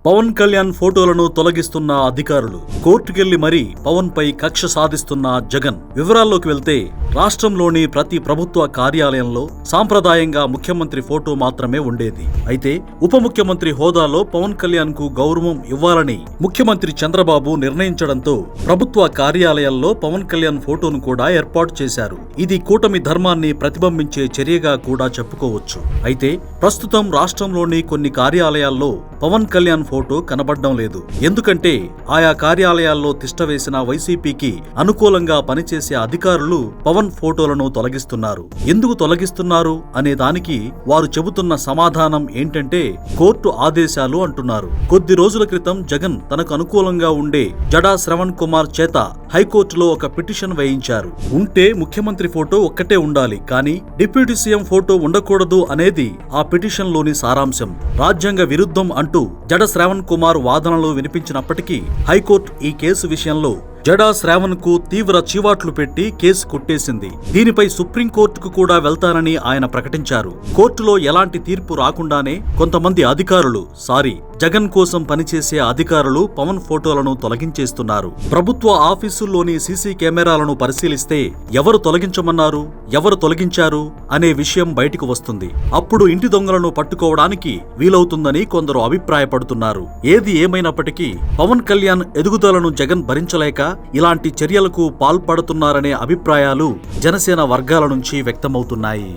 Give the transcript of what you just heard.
పవన్ కళ్యాణ్ ఫోటోలను తొలగిస్తున్న అధికారులు, కోర్టుకెళ్లి మరీ పవన్ పై కక్ష సాధిస్తున్న జగన్. వివరాల్లోకి వెళ్తే, రాష్ట్రంలోని ప్రతి ప్రభుత్వ కార్యాలయంలో సాంప్రదాయంగా ముఖ్యమంత్రి ఫోటో మాత్రమే ఉండేది. అయితే ఉప ముఖ్యమంత్రి హోదాలో పవన్ కళ్యాణ్ కు గౌరవం ఇవ్వాలని ముఖ్యమంత్రి చంద్రబాబు నిర్ణయించడంతో ప్రభుత్వ కార్యాలయాల్లో పవన్ కళ్యాణ్ ఫోటోను కూడా ఏర్పాటు చేశారు. ఇది కూటమి ధర్మాన్ని ప్రతిబింబించే చర్యగా కూడా చెప్పుకోవచ్చు. అయితే ప్రస్తుతం రాష్ట్రంలోని కొన్ని కార్యాలయాల్లో పవన్ కళ్యాణ్ ఫోటో కనబడడం లేదు. ఎందుకంటే ఆయా కార్యాలయాల్లో తిష్టవేసిన వైసీపీకి అనుకూలంగా పనిచేసే అధికారులు పవన్ ఫోటోలను తొలగిస్తున్నారు. ఎందుకు తొలగిస్తున్నారు అనే దానికి వారు చెబుతున్న సమాధానం ఏంటంటే కోర్టు ఆదేశాలు అంటున్నారు. కొద్ది రోజుల క్రితం జగన్ తనకు అనుకూలంగా ఉండే జడా శ్రవణ్ కుమార్ చేత హైకోర్టులో ఒక పిటిషన్ వేయించారు. ఉంటే ముఖ్యమంత్రి ఫోటో ఒక్కటే ఉండాలి, కానీ డిప్యూటీ సీఎం ఫోటో ఉండకూడదు అనేది ఆ పిటిషన్ లోని సారాంశం. రాజ్యాంగ విరుద్ధం అంటూ జడ శ్రావణ్ కుమార్ వాదనలు వినిపించినప్పటికీ హైకోర్టు ఈ కేసు విషయంలో జడా శ్రావణ్ కు తీవ్ర చీవాట్లు పెట్టి కేసు కొట్టేసింది. దీనిపై సుప్రీంకోర్టుకు కూడా వెళ్తానని ఆయన ప్రకటించారు. కోర్టులో ఎలాంటి తీర్పు రాకుండానే కొంతమంది అధికారులు, జగన్ కోసం పనిచేసే అధికారులు పవన్ ఫోటోలను తొలగించేస్తున్నారు. ప్రభుత్వ ఆఫీసుల్లోని సీసీ కెమెరాలను పరిశీలిస్తే ఎవరు తొలగించమన్నారు, ఎవరు తొలగించారు అనే విషయం బయటకు వస్తుంది. అప్పుడు ఇంటి దొంగలను పట్టుకోవడానికి వీలవుతుందని కొందరు అభిప్రాయపడుతున్నారు. ఏది ఏమైనప్పటికీ పవన్ కళ్యాణ్ ఎదుగుదలను జగన్ భరించలేక ఇలాంటి చర్యలకు పాల్పడుతున్నారనే అభిప్రాయాలు జనసేన వర్గాల నుంచి వ్యక్తమవుతున్నాయి.